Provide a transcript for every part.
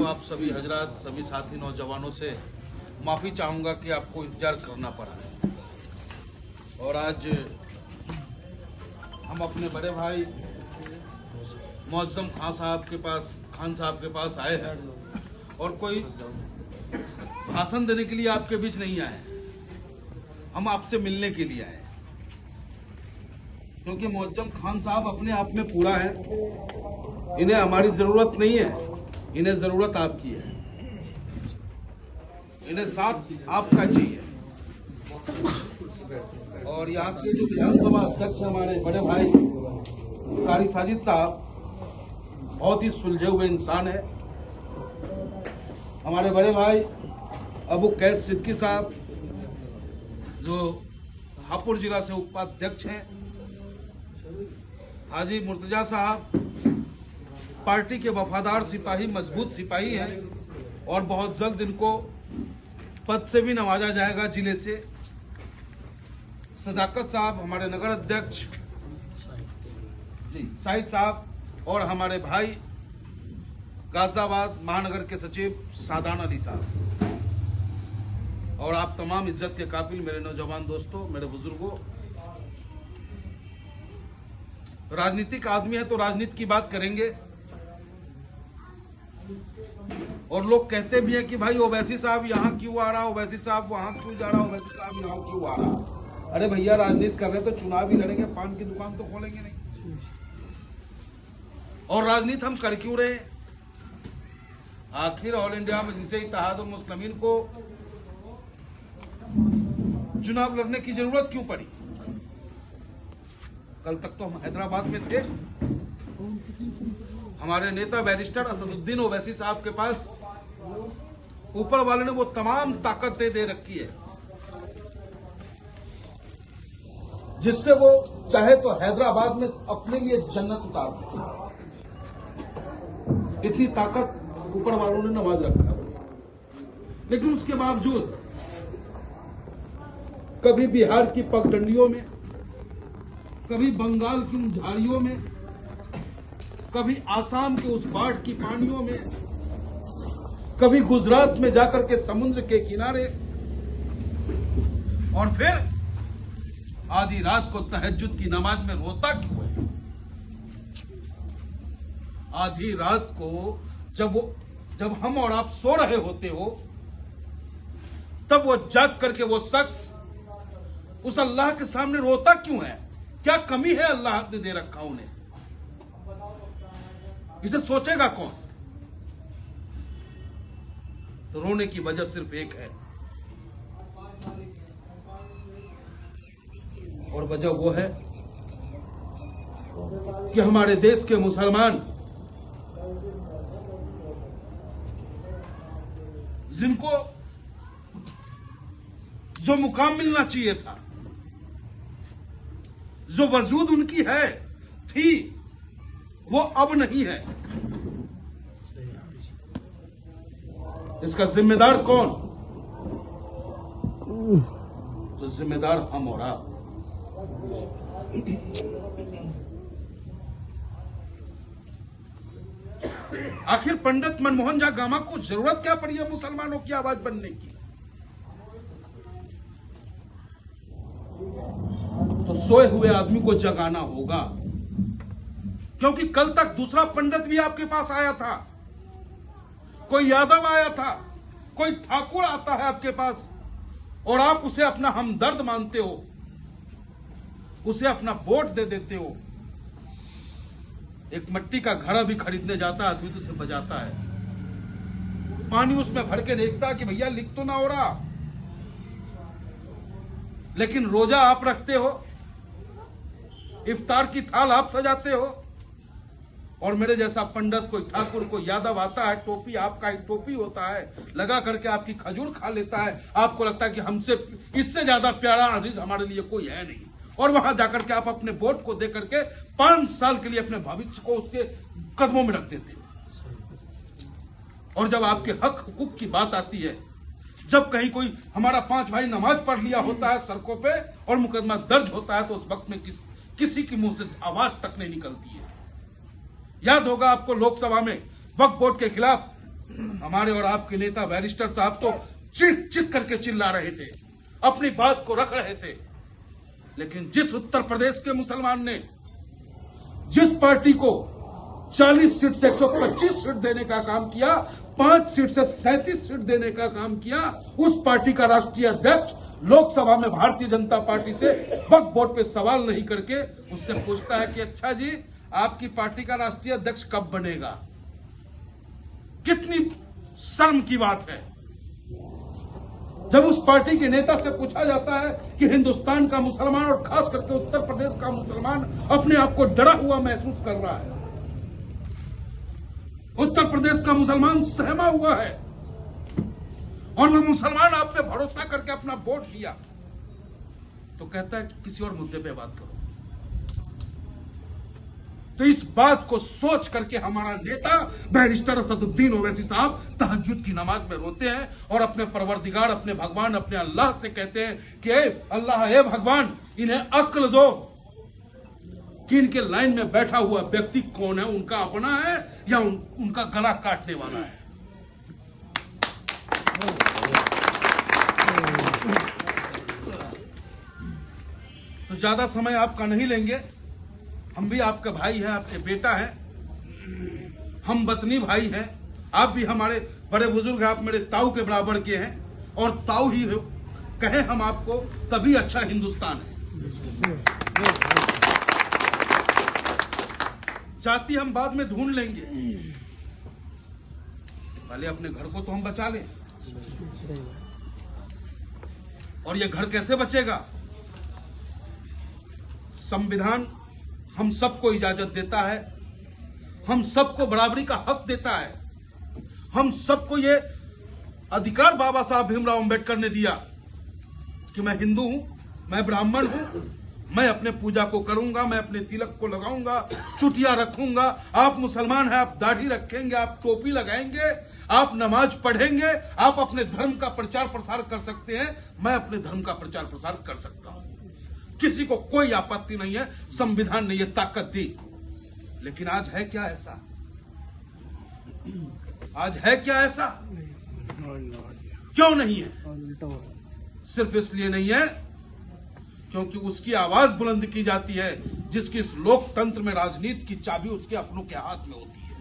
आप सभी हजरात, सभी साथी नौजवानों से माफ़ी चाहूँगा कि आपको इंतज़ार करना पड़ा। और आज हम अपने बड़े भाई मुअज़्ज़म खान साहब के पास आए हैं और कोई भाषण देने के लिए आपके बीच नहीं आए, हम आपसे मिलने के लिए आए, क्योंकि मुअज़्ज़म खान साहब अपने आप में पूरा है। इन्हें हमारी ज़रूरत नहीं है, इन्हें ज़रूरत आपकी है, इन्हें साथ आपका चाहिए। और यहाँ के जो विधानसभा अध्यक्ष हमारे बड़े भाई कारी साजिद साहब बहुत ही सुलझे हुए इंसान है। हमारे बड़े भाई अबू कैस सिद्दीकी साहब जो हापुड़ जिला से उपाध्यक्ष हैं, हाजी मुर्तजा साहब पार्टी के वफादार सिपाही, मजबूत सिपाही हैं और बहुत जल्द इनको पद से भी नवाजा जाएगा जिले से। सदाकत साहब हमारे नगर अध्यक्ष जी, साहिद साहब, और हमारे भाई गाजियाबाद महानगर के सचिव सादान अली साहब, और आप तमाम इज्जत के काबिल मेरे नौजवान दोस्तों, मेरे बुजुर्गों। राजनीतिक आदमी है तो राजनीति की बात करेंगे। और लोग कहते भी हैं कि भाई ओवैसी साहब यहाँ क्यों आ रहा, ओवैसी साहब वहां क्यों जा रहा, ओवैसी साहब यहाँ क्यों आ रहा। अरे भैया, राजनीति कर रहे तो चुनाव ही लड़ेंगे, पान की दुकान तो खोलेंगे नहीं। और राजनीति हम कर क्यों रहे? आखिर ऑल इंडिया मजलिस-ए इत्तेहादुल मुस्लिमीन को चुनाव लड़ने की जरूरत क्यों पड़ी? कल तक तो हम हैदराबाद में थे। हमारे नेता बैरिस्टर असदुद्दीन ओवैसी साहब के पास ऊपर वाले ने वो तमाम ताकतें दे रखी है जिससे वो चाहे तो हैदराबाद में अपने लिए जन्नत उतार दे। इतनी ताकत ऊपर वालों ने नवाज रखा है। लेकिन उसके बावजूद कभी बिहार की पगडंडियों में, कभी बंगाल की उन झाड़ियों में, कभी आसाम के उस बाढ़ की पानियों में, कभी गुजरात में जाकर के समुद्र के किनारे, और फिर आधी रात को तहज्जुद की नमाज में रोता क्यों है? आधी रात को जब हम और आप सो रहे होते हो, तब वो जाग करके वो शख्स उस अल्लाह के सामने रोता क्यों है? क्या कमी है अल्लाह ने दे रखा उन्हें? इसे सोचेगा कौन? तो रोने की वजह सिर्फ एक है, और वजह वो है कि हमारे देश के मुसलमान जिनको जो मुकाम मिलना चाहिए था, जो वजूद उनकी थी, वो अब नहीं है। इसका जिम्मेदार कौन? तो जिम्मेदार हम और आप। आखिर पंडित मनमोहन झा गामा को जरूरत क्या पड़ी है मुसलमानों की आवाज बनने की? तो सोए हुए आदमी को जगाना होगा, क्योंकि कल तक दूसरा पंडित भी आपके पास आया था, कोई यादव आया था, कोई ठाकुर आता है आपके पास, और आप उसे अपना हमदर्द मानते हो, उसे अपना वोट दे देते हो। एक मिट्टी का घड़ा भी खरीदने जाता है आदमी तो उसे बजाता है, पानी उसमें भर के देखता है कि भैया लीक तो ना हो रहा। लेकिन रोजा आप रखते हो, इफ्तार की थाल आप सजाते हो, और मेरे जैसा पंडित, कोई ठाकुर, कोई यादव आता है, टोपी आपका ही टोपी होता है, लगा करके आपकी खजूर खा लेता है। आपको लगता है कि हमसे इससे ज्यादा प्यारा अजीज हमारे लिए कोई है नहीं, और वहां जाकर के आप अपने वोट को दे करके 5 साल के लिए अपने भविष्य को उसके कदमों में रख देते हो। और जब आपके हक हुकूक की बात आती है, जब कहीं कोई हमारा 5 भाई नमाज पढ़ लिया होता है सड़कों पे और मुकदमा दर्ज होता है, तो उस वक्त में किसी की मुंह से आवाज तक नहीं निकलती है। याद होगा आपको लोकसभा में वक्फ बोर्ड के खिलाफ हमारे और आपके नेता बैरिस्टर साहब तो चीख चीख करके चिल्ला रहे थे, अपनी बात को रख रहे थे। लेकिन जिस उत्तर प्रदेश के मुसलमान ने जिस पार्टी को 40 सीट से 125 सीट देने का काम किया, 5 सीट से 37 सीट देने का काम किया, उस पार्टी का राष्ट्रीय अध्यक्ष लोकसभा में भारतीय जनता पार्टी से वक्फ बोर्ड पे सवाल नहीं करके उससे पूछता है कि अच्छा जी, आपकी पार्टी का राष्ट्रीय अध्यक्ष कब बनेगा? कितनी शर्म की बात है जब उस पार्टी के नेता से पूछा जाता है कि हिंदुस्तान का मुसलमान और खास करके उत्तर प्रदेश का मुसलमान अपने आप को डरा हुआ महसूस कर रहा है। उत्तर प्रदेश का मुसलमान सहमा हुआ है और वो मुसलमान आप पे भरोसा करके अपना वोट दिया, तो कहता है कि किसी और मुद्दे पे बात करो। तो इस बात को सोच करके हमारा नेता बैरिस्टर असदुद्दीन ओवैसी साहब तहज्जुद की नमाज में रोते हैं और अपने परवरदिगार, अपने भगवान, अपने अल्लाह से कहते हैं कि अल्लाह, हे भगवान, इन्हें अक्ल दो कि इनके लाइन में बैठा हुआ व्यक्ति कौन है, उनका अपना है या उनका गला काटने वाला है। तो ज्यादा समय आपका नहीं लेंगे। हम भी आपके भाई हैं, आपके बेटा हैं, हम वतनी भाई हैं। आप भी हमारे बड़े बुजुर्ग हैं, आप मेरे ताऊ के बराबर के हैं और ताऊ ही हो कहें हम आपको, तभी अच्छा हिंदुस्तान है। जाति हम बाद में ढूंढ लेंगे, पहले अपने घर को तो हम बचा लें। और ये घर कैसे बचेगा? संविधान हम सबको इजाजत देता है, हम सबको बराबरी का हक देता है, हम सबको ये अधिकार बाबा साहब भीमराव अंबेडकर ने दिया कि मैं हिंदू हूं, मैं ब्राह्मण हूं, मैं अपने पूजा को करूंगा, मैं अपने तिलक को लगाऊंगा, चुटिया रखूंगा। आप मुसलमान हैं, आप दाढ़ी रखेंगे, आप टोपी लगाएंगे, आप नमाज पढ़ेंगे, आप अपने धर्म का प्रचार प्रसार कर सकते हैं, मैं अपने धर्म का प्रचार प्रसार कर सकता हूं। किसी को कोई आपत्ति नहीं है, संविधान ने यह ताकत दी। लेकिन आज है क्या ऐसा? आज है क्या ऐसा? क्यों नहीं है? सिर्फ इसलिए नहीं है क्योंकि उसकी आवाज बुलंद की जाती है जिसकी इस लोकतंत्र में राजनीति की चाबी उसके अपनों के हाथ में होती है।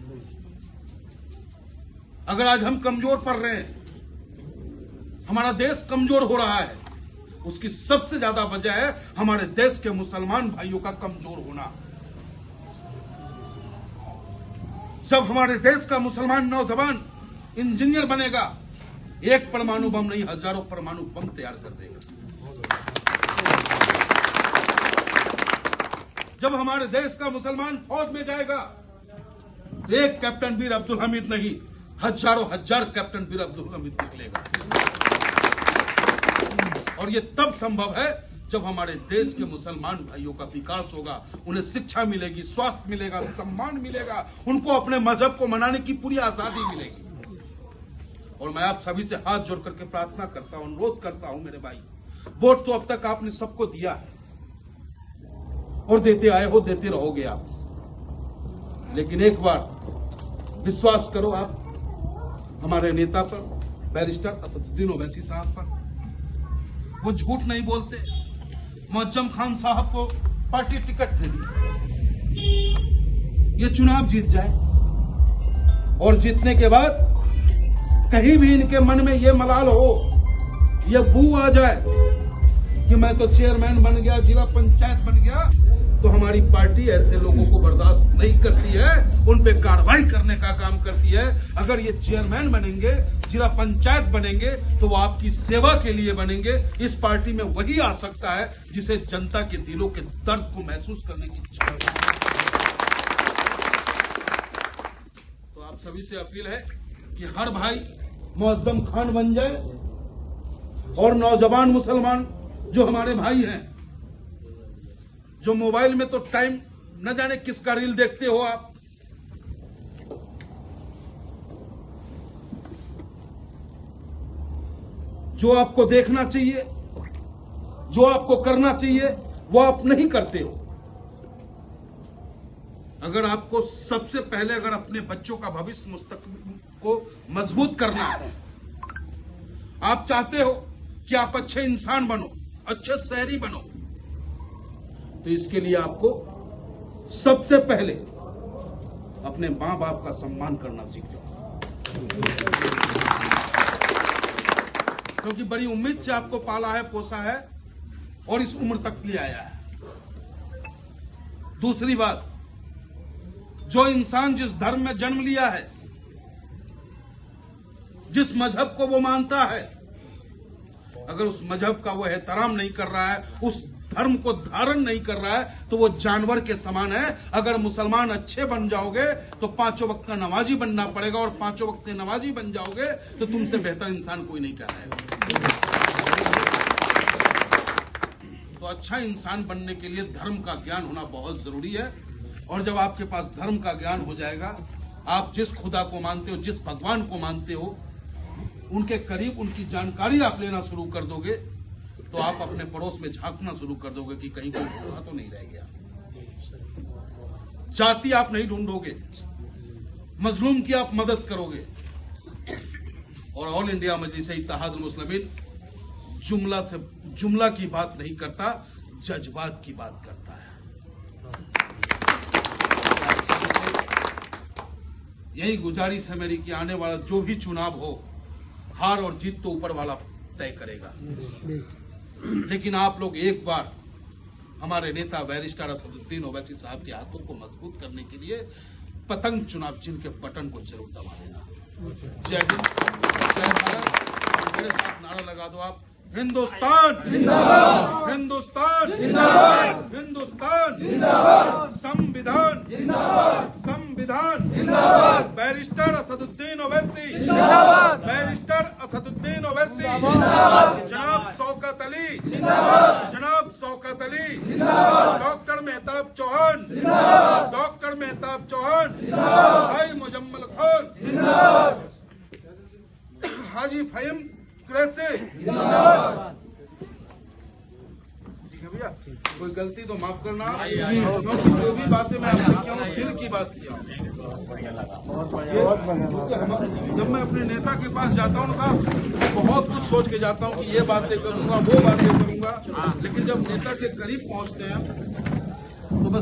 अगर आज हम कमजोर पड़ रहे हैं, हमारा देश कमजोर हो रहा है, उसकी सबसे ज्यादा वजह है हमारे देश के मुसलमान भाइयों का कमजोर होना। जब हमारे देश का मुसलमान नौजवान इंजीनियर बनेगा, एक परमाणु बम नहीं, हजारों परमाणु बम तैयार कर देगा। जब हमारे देश का मुसलमान फौज में जाएगा, एक कैप्टन वीर अब्दुल हमीद नहीं, हजारों हजार कैप्टन वीर अब्दुल हमीद निकलेगा। और ये तब संभव है जब हमारे देश के मुसलमान भाइयों का विकास होगा, उन्हें शिक्षा मिलेगी, स्वास्थ्य मिलेगा, सम्मान मिलेगा, उनको अपने मजहब को मनाने की पूरी आजादी मिलेगी। और मैं आप सभी से हाथ जोड़ करके प्रार्थना करता हूं, अनुरोध करता हूं मेरे भाई, वोट तो अब तक आपने सबको दिया है और देते आए हो, देते रहोगे आप। लेकिन एक बार विश्वास करो आप हमारे नेता पर, बैरिस्टर असदुद्दीन ओवैसी साहब पर। वो झूठ नहीं बोलते। मुअज्जम खान साहब को पार्टी टिकट दे दी, ये चुनाव जीत जाए और जीतने के बाद कहीं भी इनके मन में ये मलाल हो, ये बू आ जाए कि मैं तो चेयरमैन बन गया, जिला पंचायत बन गया, तो हमारी पार्टी ऐसे लोगों को बर्दाश्त नहीं करती है, उन पे कार्रवाई करने का काम करती है। अगर ये चेयरमैन बनेंगे, जिला पंचायत बनेंगे, तो वो आपकी सेवा के लिए बनेंगे। इस पार्टी में वही आ सकता है जिसे जनता के दिलों के दर्द को महसूस करने की इच्छा है। तो आप सभी से अपील है कि हर भाई मुअज्जम खान बन जाए और नौजवान मुसलमान जो हमारे भाई हैं, जो मोबाइल में तो टाइम न जाने किसका रील देखते हो आप, जो आपको देखना चाहिए, जो आपको करना चाहिए, वो आप नहीं करते हो। अगर आपको सबसे पहले अगर अपने बच्चों का भविष्य को मजबूत करना है। आप चाहते हो कि आप अच्छे इंसान बनो, अच्छे शहरी बनो, तो इसके लिए आपको सबसे पहले अपने मां बाप का सम्मान करना सीख जाओ, क्योंकि बड़ी उम्मीद से आपको पाला है, पोसा है और इस उम्र तक ले आया है। दूसरी बात, जो इंसान जिस धर्म में जन्म लिया है, जिस मजहब को वो मानता है, अगर उस मजहब का वो एहतराम नहीं कर रहा है, उस धर्म को धारण नहीं कर रहा है, तो वो जानवर के समान है। अगर मुसलमान अच्छे बन जाओगे तो 5 वक्त का नमाजी बनना पड़ेगा, और 5 वक्त के नमाजी बन जाओगे तो तुमसे बेहतर इंसान कोई नहीं कह रहा है। तो अच्छा इंसान बनने के लिए धर्म का ज्ञान होना बहुत जरूरी है। और जब आपके पास धर्म का ज्ञान हो जाएगा, आप जिस खुदा को मानते हो, जिस भगवान को मानते हो, उनके करीब उनकी जानकारी आप लेना शुरू कर दोगे, तो आप अपने पड़ोस में झांकना शुरू कर दोगे कि कहीं कोई भूखा तो नहीं रह गया। जाति आप नहीं ढूंढोगे, मजलूम की आप मदद करोगे। और ऑल इंडिया मजलिस इत्तेहादुल मुस्लिमीन जुमला की बात नहीं करता, जज्बात की बात करता है। यही गुजारिश है मेरी कि आने वाला जो भी चुनाव हो, हार और जीत तो ऊपर वाला तय करेगा। लेकिन आप लोग एक बार हमारे नेता बैरिस्टर असदुद्दीन ओवैसी साहब के हाथों को मजबूत करने के लिए पतंग चुनाव चिन्ह के बटन को जरूर दबा देना। जय हिंद, जय भारत। मेरे साथ नारा लगा दो आप, हिंदुस्तान जिंदाबाद, हिंदुस्तान जिंदाबाद, हिंदुस्तान जिंदाबाद, संविधान जिंदाबाद, संविधान जिंदाबाद, बैरिस्टर असदुद्दीन ओवैसी जिंदाबाद, बैरिस्टर असदुद्दीन ओवैसी जिंदाबाद, जनाब शौकत अली जिंदाबाद, जनाब शौकत अली जिंदाबाद, डॉक्टर मेहताब चौहान जिंदाबाद, डॉक्टर मेहताब चौहान जिंदाबाद, भाई मुजम्मल खान जिंदाबाद, हाजी फहीम कुरैशी जिंदाबाद। ठीक है भैया, कोई गलती तो माफ करना, क्योंकि जो भी बातें मैं आपसे किया हूँ दिल की बात किया। जब मैं अपने नेता के पास जाता हूँ ना, बहुत कुछ सोच के जाता हूँ कि ये बातें करूंगा, वो बातें करूंगा, लेकिन जब नेता के करीब पहुंचते हैं तो बस